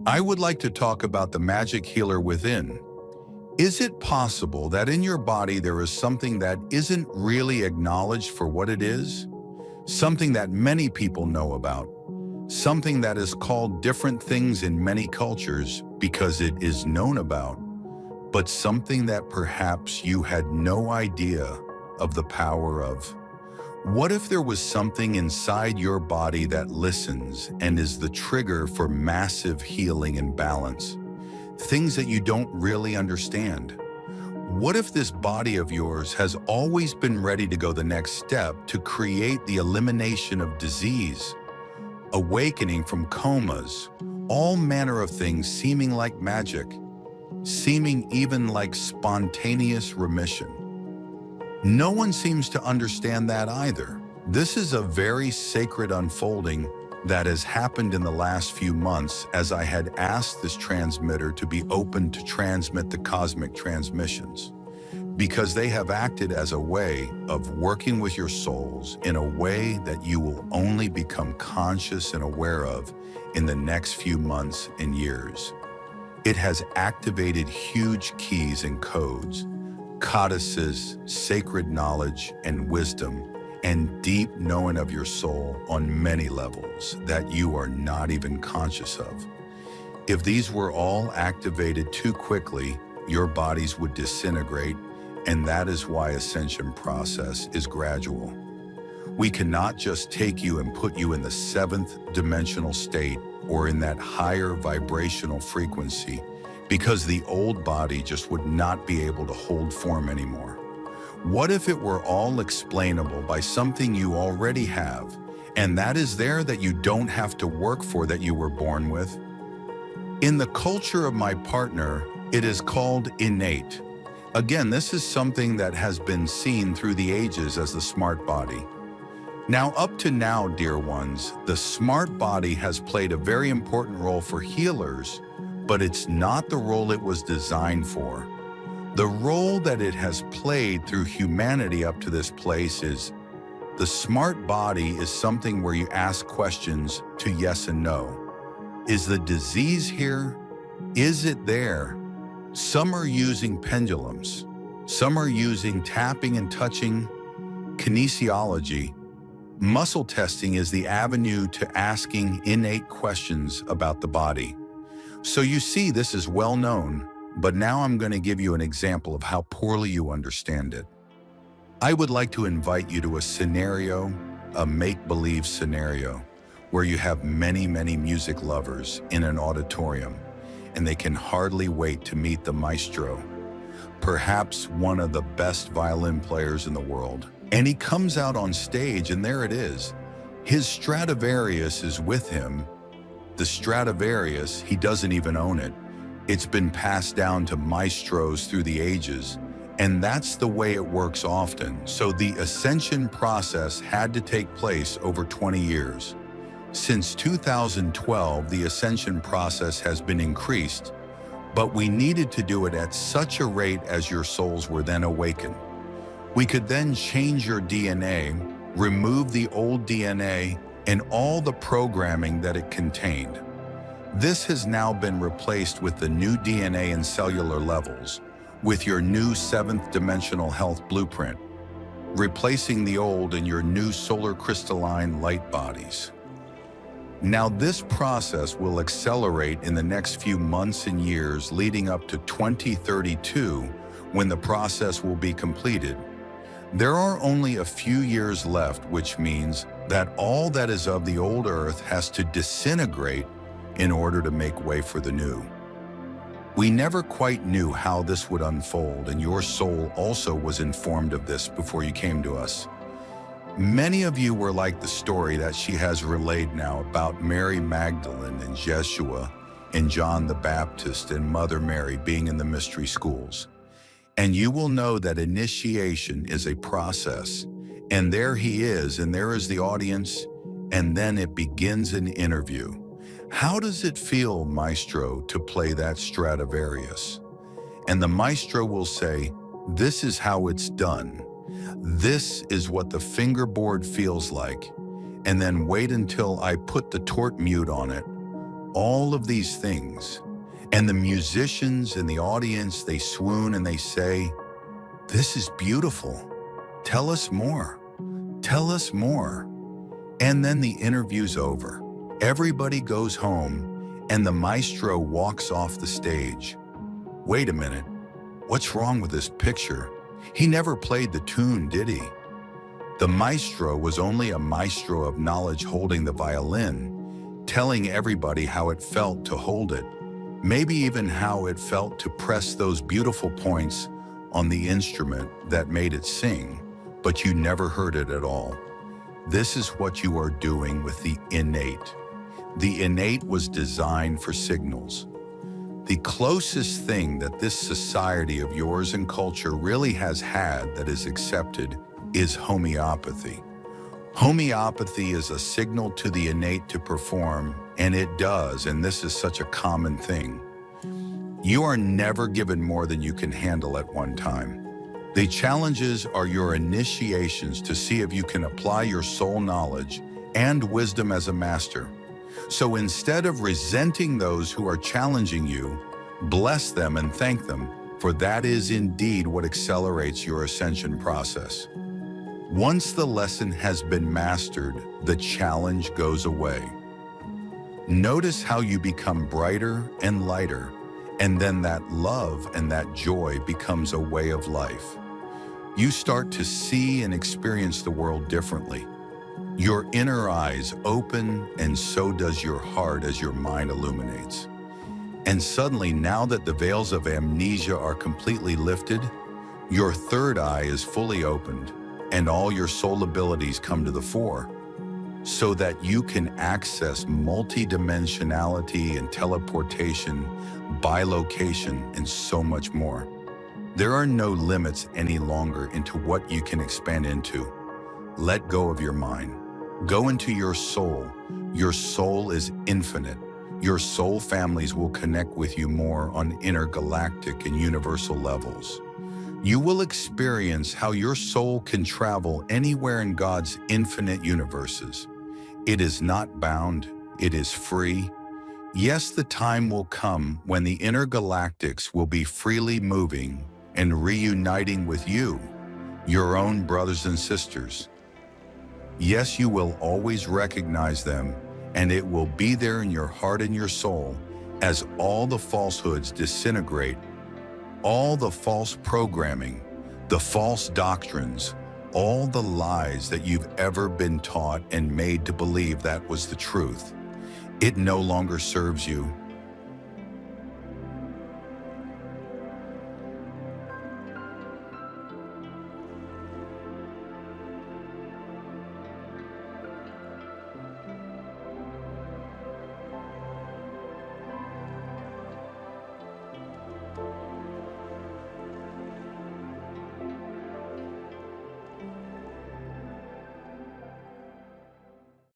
I would like to talk about the magic healer within. Is it possible that in your body there is something that isn't really acknowledged for what it is? Something that many people know about. Something that is called different things in many cultures because it is known about, but something that perhaps you had no idea of the power of. What if there was something inside your body that listens and is the trigger for massive healing and balance? Things that you don't really understand. What if this body of yours has always been ready to go the next step to create the elimination of disease, awakening from comas, all manner of things seeming like magic, seeming even like spontaneous remission? No one seems to understand that either. This is a very sacred unfolding that has happened in the last few months as I had asked this transmitter to be open to transmit the cosmic transmissions, because they have acted as a way of working with your souls in a way that you will only become conscious and aware of in the next few months and years. It has activated huge keys and codes, codices, sacred knowledge and wisdom, and deep knowing of your soul on many levels that you are not even conscious of. If these were all activated too quickly, your bodies would disintegrate, and that is why ascension process is gradual. We cannot just take you and put you in the 7th dimensional state or in that higher vibrational frequency, because the old body just would not be able to hold form anymore. What if it were all explainable by something you already have, and that is there that you don't have to work for, that you were born with? In the culture of my partner, it is called innate. Again, this is something that has been seen through the ages as the smart body. Now, up to now, dear ones, the smart body has played a very important role for healers, but it's not the role it was designed for. The role that it has played through humanity up to this place is the smart body is something where you ask questions to yes and no. Is the disease here? Is it there? Some are using pendulums. Some are using tapping and touching, kinesiology. Muscle testing is the avenue to asking innate questions about the body. So you see, this is well known, but now I'm going to give you an example of how poorly you understand it. I would like to invite you to a scenario, a make-believe scenario, where you have many music lovers in an auditorium, and they can hardly wait to meet the Maestro, perhaps one of the best violin players in the world. And he comes out on stage, and there it is. His Stradivarius is with him. The Stradivarius, he doesn't even own it. It's been passed down to maestros through the ages, and that's the way it works often. So the ascension process had to take place over 20 years. Since 2012, the ascension process has been increased, but we needed to do it at such a rate as your souls were then awakened. We could then change your DNA, remove the old DNA, and all the programming that it contained. This has now been replaced with the new DNA and cellular levels, with your new 7th dimensional health blueprint, replacing the old in your new solar crystalline light bodies. Now this process will accelerate in the next few months and years leading up to 2032, when the process will be completed. There are only a few years left, which means that all that is of the old earth has to disintegrate in order to make way for the new. We never quite knew how this would unfold, and your soul also was informed of this before you came to us. Many of you were like the story that she has relayed now about Mary Magdalene and Jeshua and John the Baptist and Mother Mary being in the mystery schools. And you will know that initiation is a process, and there he is, and there is the audience, and then it begins an interview. How does it feel, Maestro, to play that Stradivarius? And the Maestro will say, this is how it's done. This is what the fingerboard feels like. And then wait until I put the torque mute on it. all of these things. And the musicians in the audience, they swoon and they say, "This is beautiful. Tell us more. Tell us more." And then the interview's over. Everybody goes home and the maestro walks off the stage. Wait a minute. What's wrong with this picture? He never played the tune, did he? The maestro was only a maestro of knowledge holding the violin, telling everybody how it felt to hold it, maybe even how it felt to press those beautiful points on the instrument that made it sing, but you never heard it at all. This is what you are doing with the innate. The innate was designed for signals. The closest thing that this society of yours and culture really has had that is accepted is homeopathy. Homeopathy is a signal to the innate to perform, and it does, and this is such a common thing. You are never given more than you can handle at one time. The challenges are your initiations to see if you can apply your soul knowledge and wisdom as a master. So instead of resenting those who are challenging you, bless them and thank them, for that is indeed what accelerates your ascension process. Once the lesson has been mastered, the challenge goes away. Notice how you become brighter and lighter, and then that love and that joy becomes a way of life. You start to see and experience the world differently. Your inner eyes open, and so does your heart as your mind illuminates. And suddenly, now that the veils of amnesia are completely lifted, your third eye is fully opened, and all your soul abilities come to the fore, so that you can access multidimensionality and teleportation, bilocation, and so much more. There are no limits any longer into what you can expand into. Let go of your mind. Go into your soul. Your soul is infinite. Your soul families will connect with you more on intergalactic and universal levels. You will experience how your soul can travel anywhere in God's infinite universes. It is not bound, it is free. Yes, the time will come when the intergalactics will be freely moving and reuniting with you, your own brothers and sisters. Yes, you will always recognize them, and it will be there in your heart and your soul as all the falsehoods disintegrate, all the false programming, the false doctrines, all the lies that you've ever been taught and made to believe that was the truth. It no longer serves you.